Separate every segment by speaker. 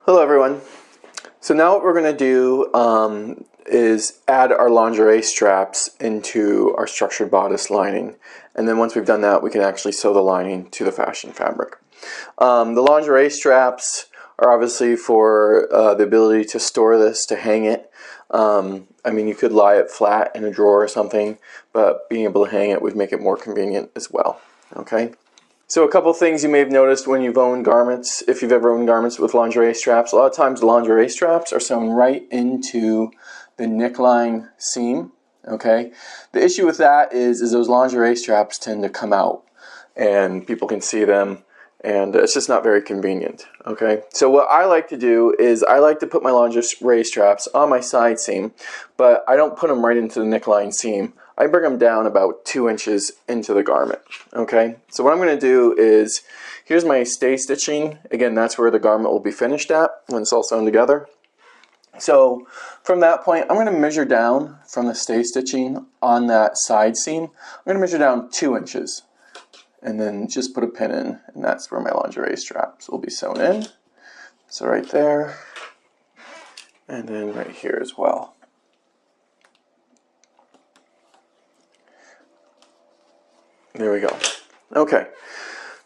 Speaker 1: Hello everyone. So now what we're going to do is add our lingerie straps into our structured bodice lining. And then once we've done that, we can actually sew the lining to the fashion fabric. The lingerie straps are obviously for the ability to store this, to hang it. I mean, you could lie it flat in a drawer or something, but being able to hang it would make it more convenient as well. Okay. So a couple things you may have noticed when you've owned garments, if you've ever owned garments with lingerie straps, a lot of times the lingerie straps are sewn right into the neckline seam, okay? The issue with that is those lingerie straps tend to come out and people can see them and it's just not very convenient, okay? So what I like to do is I like to put my lingerie straps on my side seam, but I don't put them right into the neckline seam. I bring them down about 2 inches into the garment, okay? So what I'm going to do is, here's my stay stitching. Again, that's where the garment will be finished at when it's all sewn together. So from that point, I'm going to measure down from the stay stitching on that side seam. I'm going to measure down 2 inches and then just put a pin in, and that's where my lingerie straps will be sewn in. So right there, and then right here as well. There we go. Okay,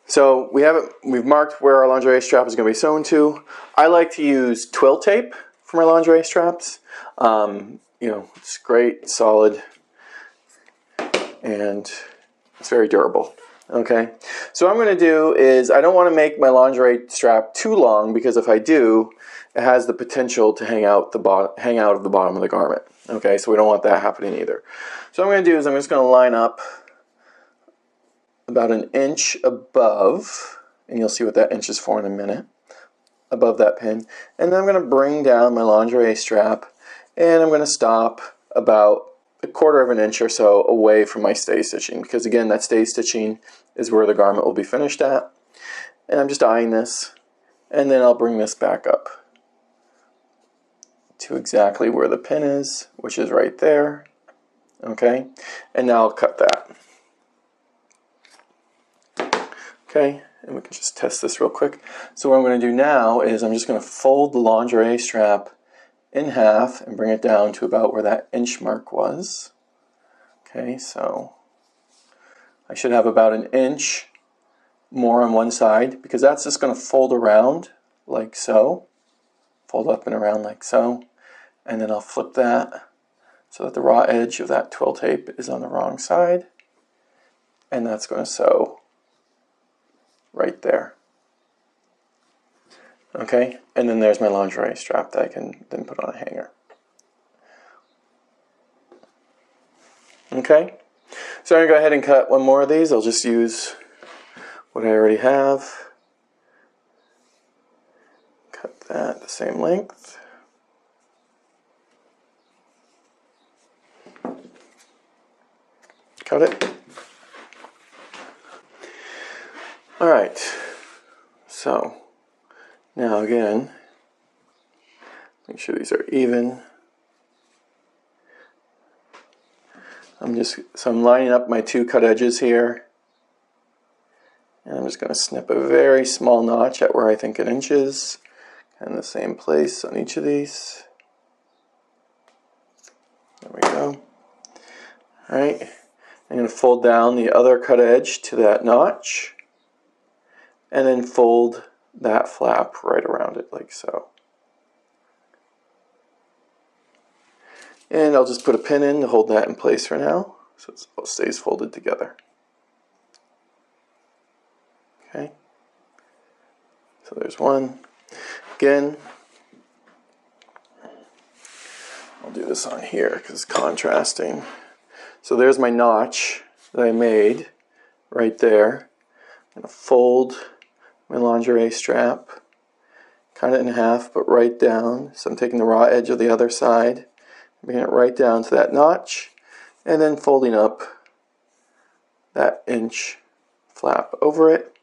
Speaker 1: so we've marked where our lingerie strap is going to be sewn to. I like to use twill tape for my lingerie straps. You know, it's great, solid, and it's very durable. Okay, so what I'm going to do is I don't want to make my lingerie strap too long, because if I do, it has the potential to hang out of the bottom of the garment. Okay, so we don't want that happening either. So what I'm going to do is I'm just going to line up about an inch above, and you'll see what that inch is for in a minute, above that pin. And then I'm going to bring down my lingerie strap, and I'm going to stop about a quarter of an inch or so away from my stay stitching, because again, that stay stitching is where the garment will be finished at. And I'm just eyeing this, and then I'll bring this back up to exactly where the pin is, which is right there. Okay, and now I'll cut that. Okay, and we can just test this real quick. So what I'm going to do now is I'm just going to fold the lingerie strap in half and bring it down to about where that inch mark was. Okay, so I should have about an inch more on one side, because that's just going to fold around like so. Fold up and around like so. And then I'll flip that so that the raw edge of that twill tape is on the wrong side. And that's going to sew right there. Okay, and then there's my lingerie strap that I can then put on a hanger. Okay, so I'm going to go ahead and cut one more of these. I'll just use what I already have. Cut that the same length. Cut it. All right, so now again, make sure these are even. I'm lining up my two cut edges here, and I'm just going to snip a very small notch at where I think an inch is, and the same place on each of these. There we go. All right, I'm going to fold down the other cut edge to that notch, and then fold that flap right around it like so. And I'll just put a pin in to hold that in place for now, so it all stays folded together. Okay, so there's one. Again, I'll do this on here because it's contrasting. So there's my notch that I made right there. I'm going to fold my lingerie strap, cut it in half, but right down. So I'm taking the raw edge of the other side, bringing it right down to that notch, and then folding up that inch flap over it.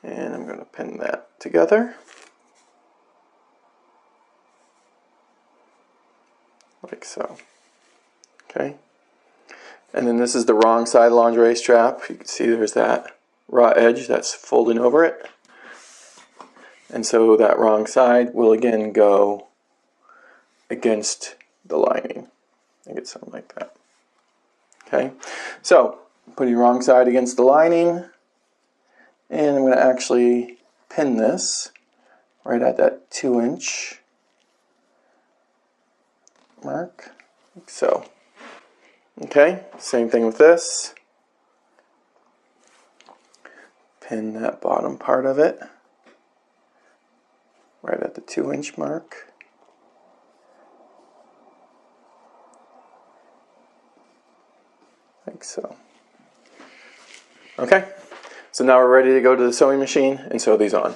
Speaker 1: And I'm going to pin that together, like so. Okay. And then this is the wrong side lingerie strap. You can see there's that raw edge that's folding over it. And so that wrong side will again go against the lining. I get something like that. Okay, so putting wrong side against the lining, and I'm going to actually pin this right at that 2-inch mark, like so. Okay, same thing with this. Pin that bottom part of it right at the 2-inch mark. Like so. Okay, so now we're ready to go to the sewing machine and sew these on.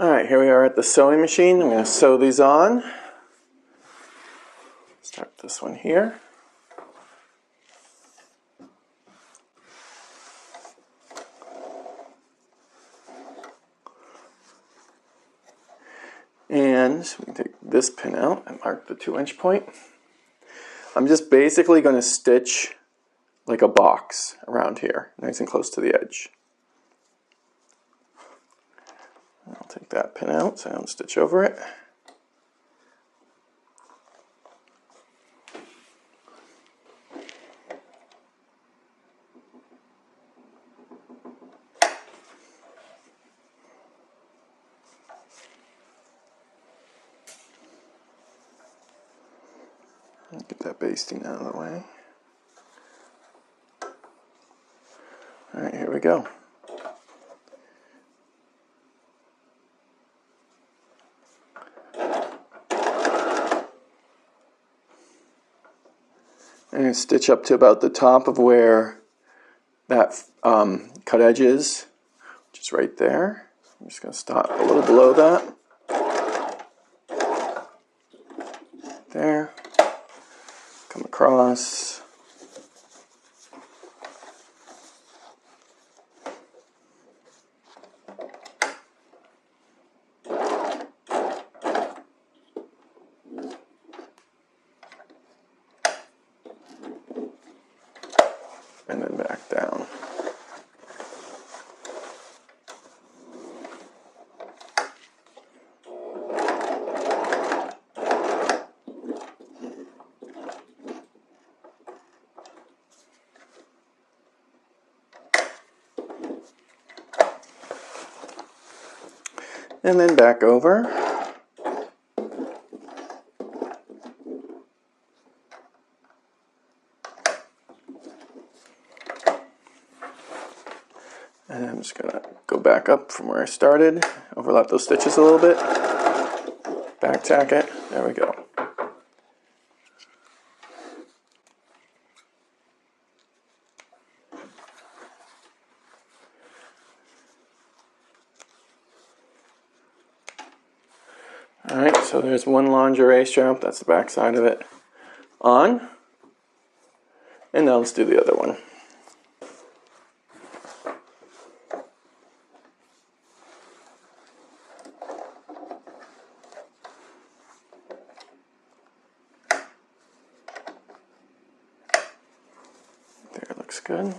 Speaker 1: Alright, here we are at the sewing machine. I'm going to sew these on. Start this one here. And we can take this pin out and mark the 2-inch point. I'm just basically going to stitch like a box around here, nice and close to the edge. I'll take that pin out so I don't stitch over it. Get that basting out of the way. Alright, here we go. And stitch up to about the top of where that cut edge is, which is right there. I'm just going to stop a little below that. There. Come across. And then back down. And then back over. And I'm just going to go back up from where I started, overlap those stitches a little bit, back tack it, there we go. Alright, so there's one lingerie strap, that's the back side of it, on. And now let's do the other one. There, looks good.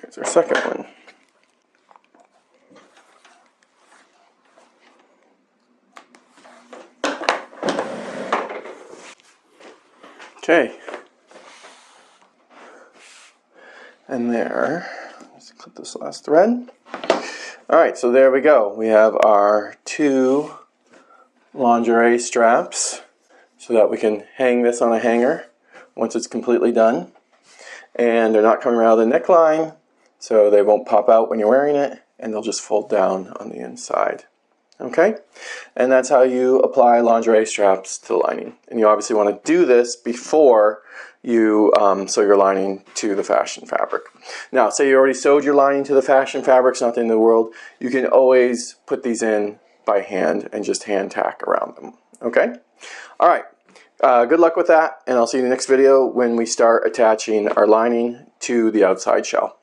Speaker 1: Here's our second one. Okay. And there, let's clip this last thread. Alright, so there we go. We have our two lingerie straps so that we can hang this on a hanger once it's completely done. And they're not coming around the neckline, so they won't pop out when you're wearing it, and they'll just fold down on the inside. Okay? And that's how you apply lingerie straps to the lining. And you obviously want to do this before you sew your lining to the fashion fabric. Now, say you already sewed your lining to the fashion fabric, it's not the end of the world. You can always put these in by hand and just hand tack around them. Okay? All right. Good luck with that, and I'll see you in the next video when we start attaching our lining to the outside shell.